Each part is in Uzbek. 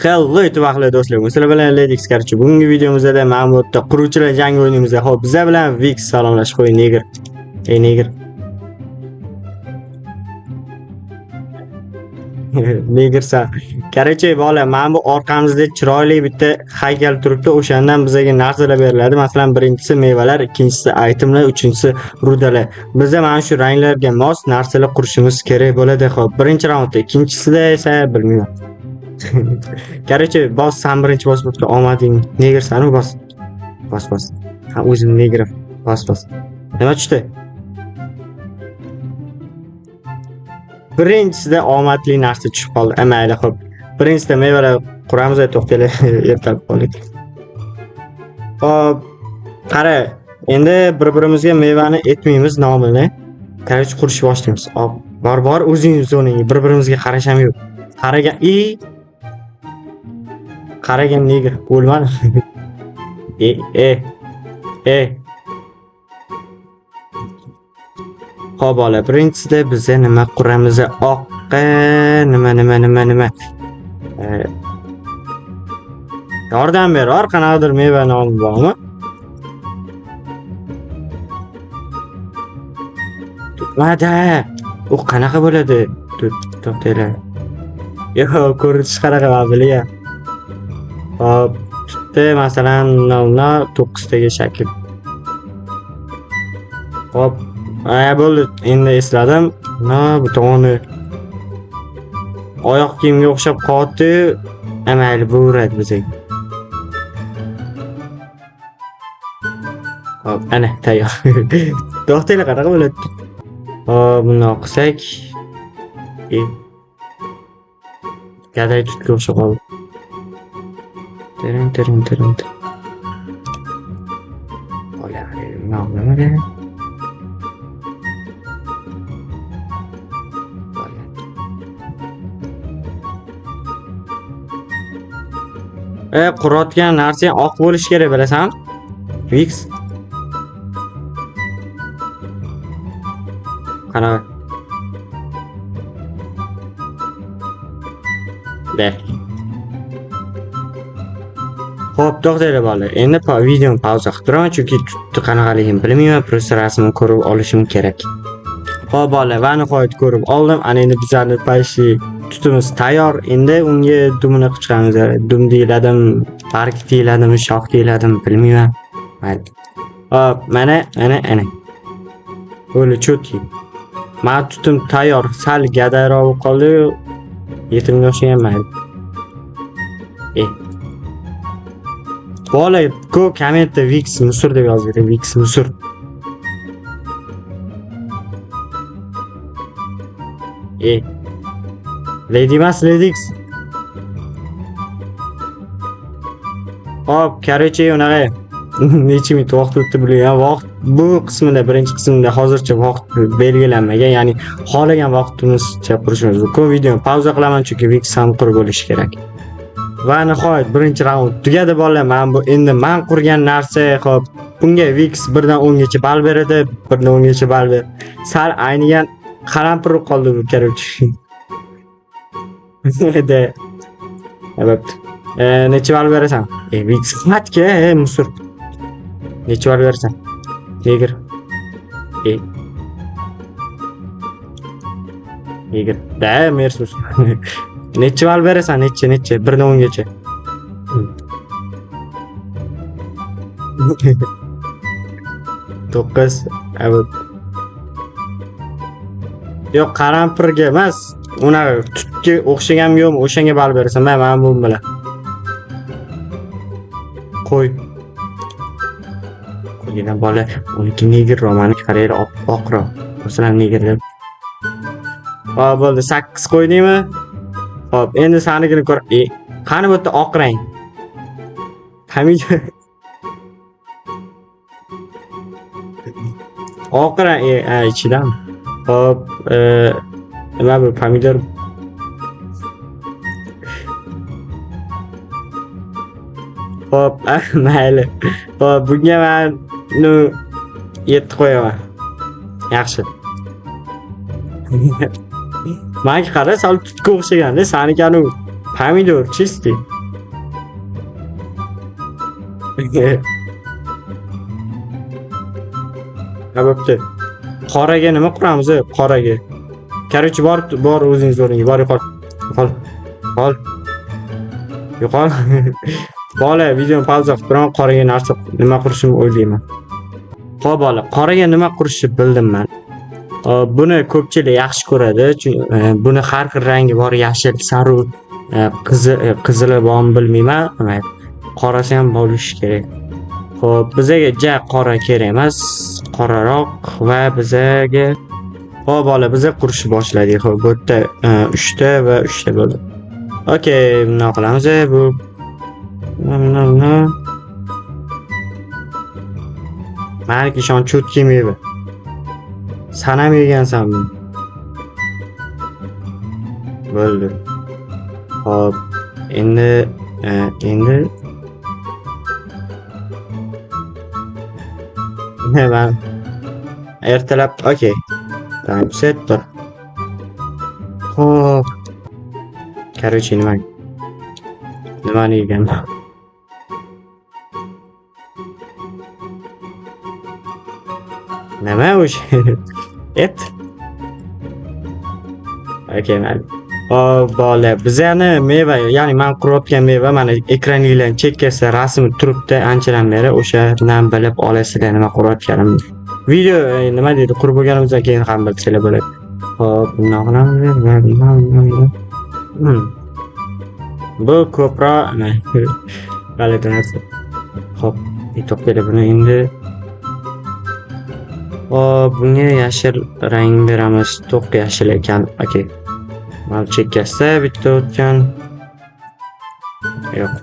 Hello itibaqli do'stlar, sizlar bilan Ledix Karchi. Bugungi videomizda Mahmudda quruvchilar jangi o'ynaymiz. Xo'p, bizlar bilan Vix salomlashib qo'y, negr. Ey negr. Negrsa. Qarchi bola, mana bu orqamizda chiroyli bitta haykal turibdi. O'shandan bizga narsalar beriladi. Masalan, birinchisi mevalar, ikkinchisi itemlar, uchinchisi rudalar. Bizga mana shu ranglarga mos narsalar qurishimiz kerak bo'ladi. Xo'p, birinchi raundda, ikkinchisida esa bilmayman. Qarchi, boss sen birinchi bos bo'lsa omading negrsan-ku boss. Bos. Ha, o'zim negrim. Bos. Nima tushdi? Birinchisida omadli narsa tushib qoldi. Mayli, xo'p. Birinchisida mevalar quramiz, to'xtaylik, ertalab qo'ydik. Xo'p, qara, endi bir-birimizga mevani etmaymiz nomini. Qarchi qurishni boshlaymiz. Hop, bor o'zingiz o'rningiz, bir-birimizga qarasham yo'q. Qaragan qaragan negr o'lmadi. Xo'p, bola, birinchisida biz nima quramiz? Oqqa nima. Yordam ber, qanaqadir meva nomi bormi? Tutmadi. U qanaqa bo'ladi? To'xtaylar. Yo'q, ko'rinish qanaqa bilaman. Hop, tutdi, masalan, 9 taga shakl. Hop, bo'ldi, endi esladim. Bu tomoni oyoq kiyimga o'xshab qoldi. Mayli, bo'radi bizga. Hop, ana tayyor. To'xtaylar, qanaqa bo'ladi? Hop, buni qilsak. Gaday tutga o'xshab qoldi. Terin. Ola, nima? Qurayotgan narsa oq bo'lish kerak, bilasan? Vix. Qanaqa? Xo'p, to'xtaylar bola. Endi videoni pauza qilib turaman, chunki tutdi qanaqaligini bilmayman, просто rasmini ko'rib olishim kerak. Xo'p bola, va nihoyat ko'rib oldim. Ana endi bizning payshi tutimiz tayyor. Endi unga dumini qichqamiz. Dum deyiladim, barg deyiladim, shox deyiladim, bilmayman. Mayli. Hop, mana. O'li cho'tki. Men tutim tayyor. Sal gadayroq bo'lib qoldi. Yetimga o'xshagan mayli. Bola, ko'p kommentda Vix musur deb yozib, Vix musur. Ledix. Hop, qarchi unaqa necha minut vaqt o'tdi bilmayman. Vaqt bu qismida, birinchi qismida hozircha vaqt belgilanmagan, ya'ni xohlagan vaqtimizcha qurishimiz mumkin. Videoni pauza qilaman, chunki Vix ham qurib bo'lishi kerak. Va nihoyat birinchi raund tugadi bolalar. Men bu endi men qurgan narsa, xo'p, bunga Vix 1 dan 10 gacha ball beradi, 1 dan 10 gacha ball ber. Sal aynigan qalampir qoldi bu qarchi. Albatta. Necha ball berasan? Vix xatga, musur. Necha ball berasan? Negr. Negr. Da, mersus. Necha ball berasan? Necha? 1 dan 10 gacha. To'qqiz. Yo'q, qarampirga emas. Unaqa tutga o'xshagan yo'qmi? O'shanga ball berasan. Men bu bilan. Qo'y. Qo'ygan bola, uniki negr romani qaraylar, oqroq. Masalan, negr deb. Hop, bo'ldi, 8 qo'ydingmi? Hop, endi sanikini ko'r. Qani bu yerda oq rang? Pomidor. Oq rang, ichidan. Hop, nima bu pomidor? Hop, mayli. Hop, bunga men 7 qo'yaman. Yaxshi. Menga qara, sal tutga o'xshaganda, saniki pomidor чистый. Ha bo'pti. Qoraga nima quramiz? Qoraga. Короче, bor o'zingiz o'rniga. Bor yo'qol. Yo'qol. Qol. Yo'qol. Bola, videoni pauza qilib turaman. Qoraga narsa nima qurishimni o'ylayman. Xo'p, bola, qoraga nima qurishni bildim men. Buni ko'pchilik yaxshi ko'radi, chunki buni har xil rangi bor, yashil, sariq, qizili bormi bilmayman. Qorasi ham bo'lishi kerak. Xo'p, bizga qora kerak emas, qoraroq va bizga xo'p, bola, biz qurishni boshladik. Xo'p, bu yerda 3 ta va 3 ta bo'ldi. Okey, bunday qilamiz. Bu Meniki ishon cho'tki meva. Sen ham yegansan buni. Bo'ldi. Hop, endi ben ertalab, okey. Tamam, settir. Hop. Короче, nimani yeganman? Nima o'sha? Et. Okey, mayli. Bola, bizani meva, ya'ni men qurayotgan meva mana ekraningizning chekkasida rasmi turibdi, anchadan beri o'shadan bilib olasizlar nima qurayotganimni. Video nima deydi, qurib bo'lganimizdan keyin ham bilsanglar bo'ladi. Hop, bunday qilamiz. Bu ko'proq g'alati narsa. Hop, to'xtaydi buni endi. Bunga yashil rang beramiz. To'q yashil ekan. Okey. Mana chekkasida bitta o'tgan. Yo'q.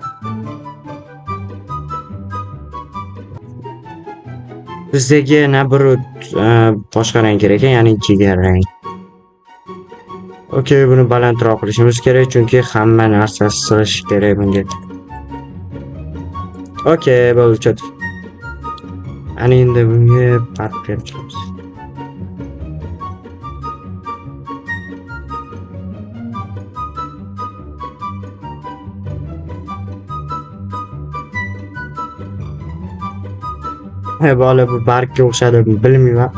Bizga yana bir boshqa rang kerak ekan, ya'ni jigar rang. Okey, buni balandroq qilishimiz kerak, chunki hamma narsa sig'ishi kerak bunga. Okey, bo'ldi. Ana endi bunga farq beramiz. Bola, bu bargga o'xshadi, bilmayman.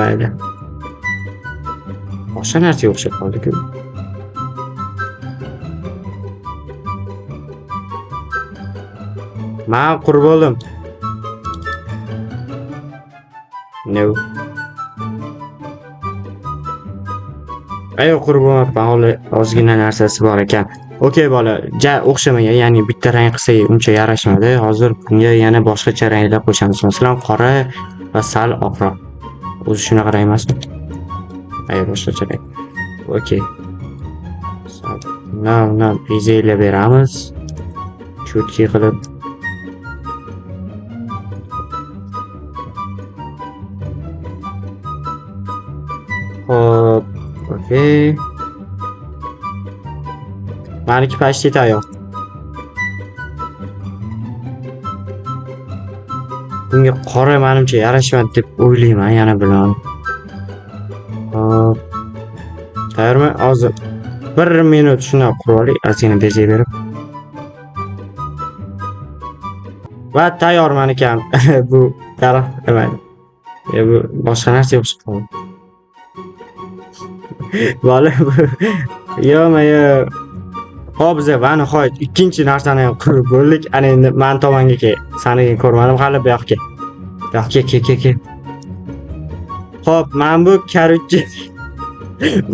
Mayli. Boshqa narsaga o'xshab qoldi-ku. Men qurib oldim. No. Ayo, qurib olmabman, hali ozgina narsasi bor ekan. Okey, bola, o'xshamagan, ya'ni bitta rang qilsak uncha yarashmadi. Hozir bunga yana boshqacha ranglar qo'shamiz. Masalan, qora va sal oqroq. O'zi shunaqa rang emasmi? Ayo, boshqacha rang. Okey. Now bezaklar beramiz. Cho'tki qilib. Hop, okey. Meniki почти tayyor. Bunga qora menimcha yarashmadi deb o'ylayman, yana bilan. Hop. Tayyormi? Hozir 1 minut shuna qurib oling, ozgina bezak berib. Va tayyor meniki ham. Bu taraf emas. Bu boshqa narsa yo'q. Bola, yo'q, hop, biz va nihoyat ikkinchi narsani ham qurib bo'ldik. Ana endi men tomonga kel. Seni ko'rmadim hali, bu yoqqa. Bu yoqqa kel. Hop, men bu короче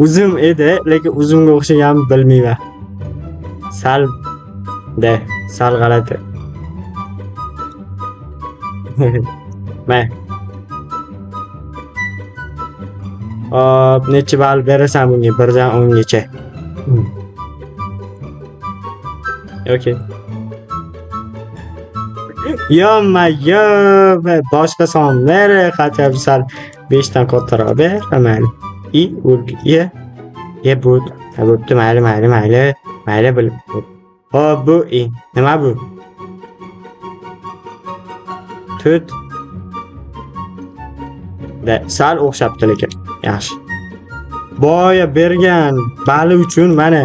uzum edi, lekin uzumga o'xshaganini bilmayman. Sal g'alati. Men hop, necha ball berasan bunga? 1 dan 10 gacha. Okey. Yo, boshqa son ver, qancha sal 5 dan kattaroq ber, mayli. Bu bo'pti, mayli bilib. Hop, bu nima bu? Tut. Sal o'xshabdi lekin. Yaxshi. Boya bergan bali uchun mana.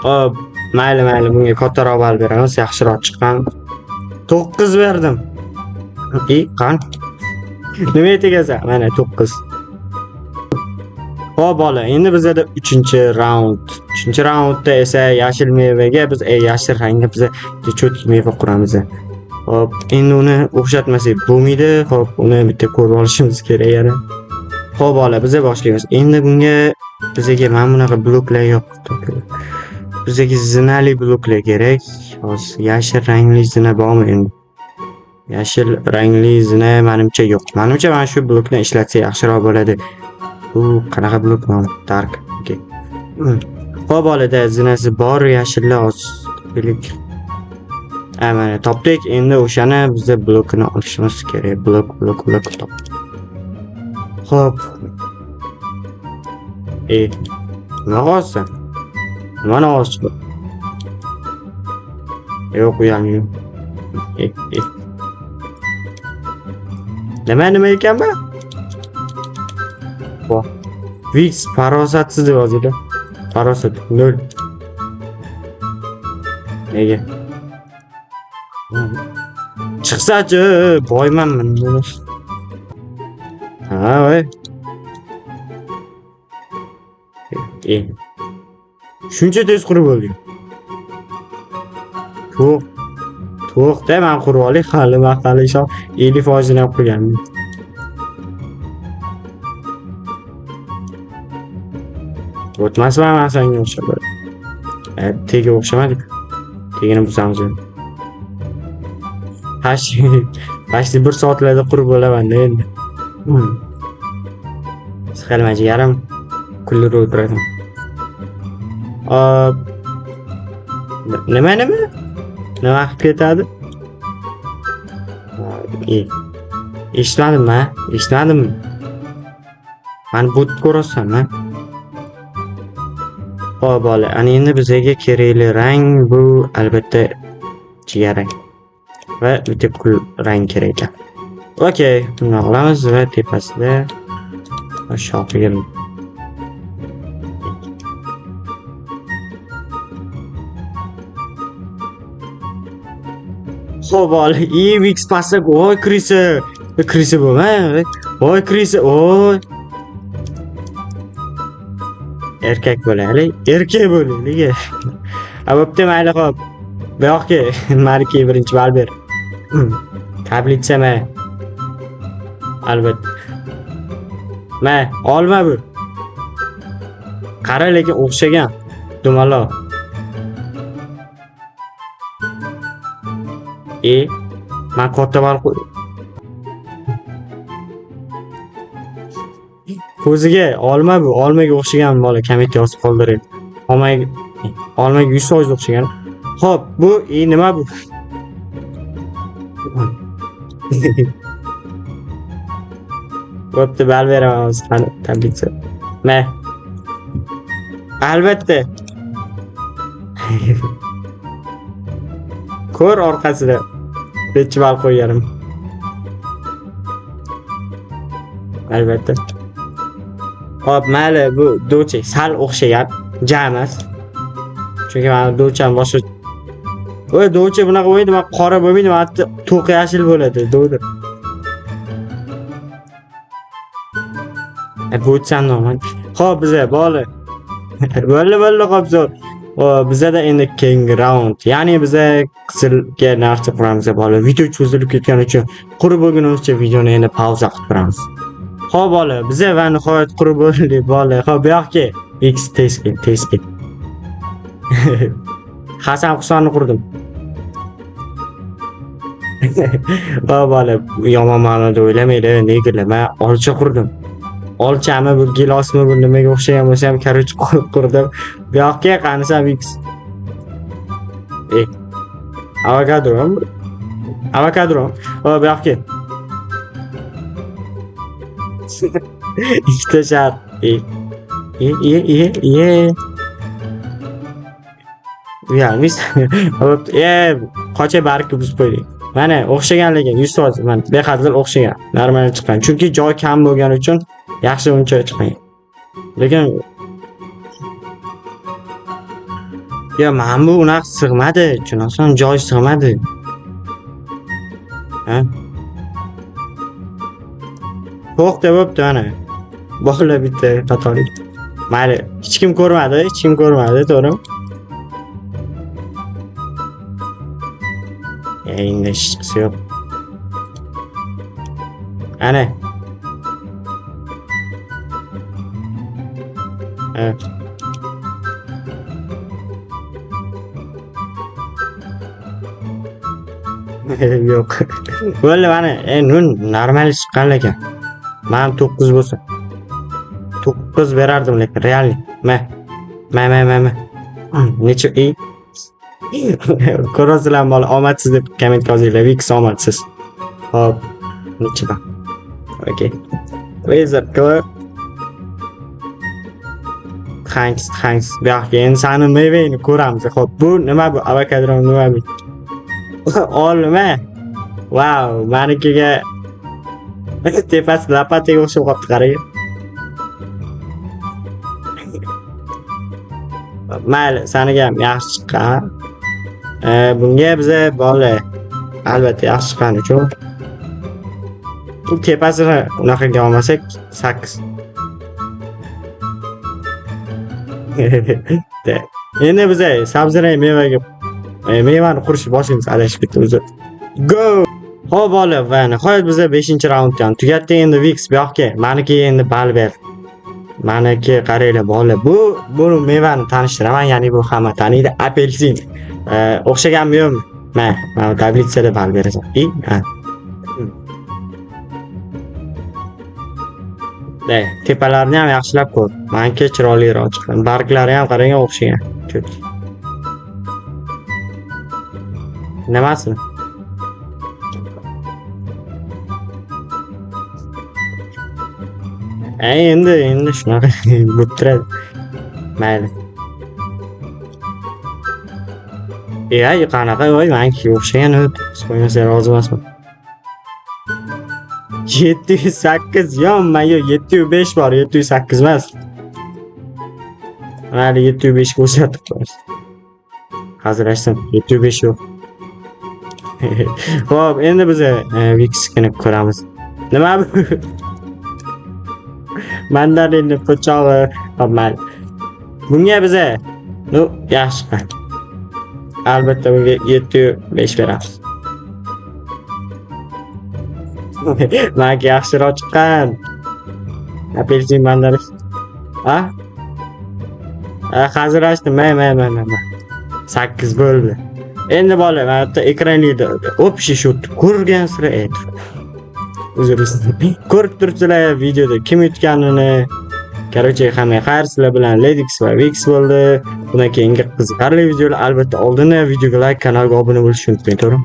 Hop, Mayli, bunga kattaroq ball beramiz, yaxshiroq chiqqan. 9 berdim. Qan. Nima tegasan? Mana 9. Xo'p, bola, endi bizda 3-raund. 3-raundda esa yashil mevaga biz yashil rangga biz cho'tki meva quramiz. Xo'p, endi uni o'xshatmasak bo'lmaydi. Xo'p, uni bitta ko'rib olishimiz kerak yana. Xo'p, bola, biz boshlaymiz. Endi bunga bizga mana bunaqa bloklar yo'q. Bizga zinali bloklar kerak. Hozir yashil rangli zina bormi endi? Yashil rangli zina menimcha yo'q. Menimcha mana shu blokni ishlatsa yaxshiroq bo'ladi. Bu qanaqa blok nom? Dark. Okay. Xo'p, bolada zinasi bor yashillar hozir bilik. Mana topdik. Endi o'shani bizga blokini olishimiz kerak. Blok top. Xo'p. Nima olsan? Mana olsin. Yo'q, u ham yo'q. Nima ekan bu? Vix farosatsiz deb yozildi. Farosat 0. Nega? Chiqsa-chi, boymanman. Ha, voy. Shuncha tez qurib olding. To'q-da, men qurib olay, hali vaqtli ishon 50% ham qilganman. O'tmasman men senga o'xshab. Tega o'xshamadik. Tegini buzamiz. Pashti 1 soatlarda qurib olaman endi. Siqilmachi yarim kunlar o'tiraman. Nima qilib ketadi? Eshitmadim. Mani bot ko'rasanmi? Xo'p, bola, ana endi bizga kerakli rang bu albatta jigarrang va bitta kul rang kerak ekan. Okey, buni olamiz va tepasida shoxiga Xo'p, bola, Vix pastak, voy Krisi bo'lma. Voy Krisi, voy. Erkak bo'laylik. Bo'pti, mayli, xo'p. Bu yoqqa meniki 1-ball ber. Tablitsama. Albatta. Olma bu. Qara, lekin o'xshagan. Dumaloq. Men katta ball qo'ydim. Ko'ziga olma bu, olmaga o'xshagan bola, komment yozib qoldiring. Olmaga 100% o'xshagan. Xo'p, bu nima bu? Bo'pti, ball beramiz. Qani, tablitsa. Albatta. Ko'r orqasida 5 ball qo'yganim. Albatta. Xo'p, mayli, bu do'cha sal o'xshagan, jamas. Chunki men do'cham boshqa. Voy, do'cha bunaqa o'yinda men qora bo'lmaydi, men to'q yashil bo'ladi, do'dir. Bo'tsam nomad. Xo'p, bizga bola. Bo'ldi, xo'p, zo'r. Bizda endi keng round, ya'ni biz qizilga narsa quramiz bola. Video cho'zilib ketgani uchun qurib bo'lgunimizcha videoni endi pauza qilib turamiz. Xo'p, bola, biz va nihoyat qurib bo'ldi bola. Xo'p, bu yoqqa X test ket. Hasan Husanni qurdim. Bola, yomon ma'noda o'ylamaydi, negila, men olcha qurdim. Olchami, bu gilosmi, bu nimaga o'xshagan bo'lsa ham korich qurdim. Bu yoqqa qanisam X. Avokado. Bu yoqqa. İşte şart. Uyalmiz. Qocha barq buzib qo'ydik. Mana o'xshaganligi 100%, mana behazil o'xshagan. Normal chiqqan. Chunki joy kam bo'lgani uchun yaxshi uncha chiqmagan. Lekin Yo, men bu unaqa sig'madi. Tushunasizmi? Joy sig'madi. Ha? To'xta bo'pti ana. Bola bitta qatori. Mayli, hech kim ko'rmadi, to'g'rimi? Endi hech qisi yo'q. Ana. Ha. Yo'q. Bo'ldi mana, nun normal chiqqan ekan. Men 9 bo'lsa 9 berardim lekin realni. Ma. Necha ko'rasizlar bola omadsiz deb komment yozinglar. Vix omadsiz. Hop. Necha bor? Okay. Razer qilib Thanks. Bu yoqqa endi sani mevangni ko'ramiz. Xo'p, bu nima bu? Avokadron nima bu? Olma. Wow, manikiga tepasi lapatiga o'xshab qolibdi, qarang. Mayli, saniga ham yaxshi chiqqan. Bunga biza bola albatta yaxshi chiqqan uchun bu tepasini unaqaga olmasak 8. Endi biza sabzini mevani qurishni boshlaymiz, adashib ketdi o'zi. Go! Xo'p bola, va nihoyat biza 5-raundni ham tugatdik. Endi Vix bu yoqqa meniki endi bal ber. Meniki qaranglar bola, bu mevani tanishtiraman, ya'ni bu hamma taniydi, apelsin. O'xshaganmi yo'qmi? Mana tablitsada bal berasan. Tepalarni ham yaxshilab ko'r. Meniki chiroyliroq chiqqan. Barglari ham qarang o'xshagan. Nimasi? Endi shunaqa bo'lib turadi. Mayli. Qanaqa voy, menga o'xshagan qo'ymasa rozi emasman. 708 yo'qman, yo'q 705 bor, 708 emas. Mayli 705 ko'rsatib qo'yamiz. Hozir aytsam 705 yo'q. Xo'p, endi biz Vix'ni ko'ramiz. Nima bu? Mandarinni po'chog'i, mayli. Bunga biza yaxshi qil. Albatta bunga 705 beramiz. Menga yaxshiroq chiqqan. Apelsin mandarin. Hozir ochdim. 8 bo'ldi. Endi bola, mana bitta ekranida o'pish o'tdi. Ko'rgansizlar aytib. Uzr. Ko'rib turibsizlar videoda kim yutganini. Короче, hamma xayr, sizlar bilan Ledix va Vix bo'ldi. Bundan keyingi qiziqarli videolar albatta oldindan videoga like, kanalga obuna bo'lishni unutmang, to'g'rimi?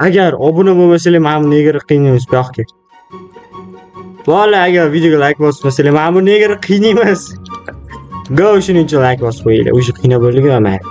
Agar obuna bo'lmasangiz, men buni nega qiynaymiz bu yoqqa? Bola, agar videoga like bosmasangiz, men buni nega qiynaymiz? Go, shuning uchun like bosib qo'yinglar. O'sha qiynab bo'ldi-ku, mayli.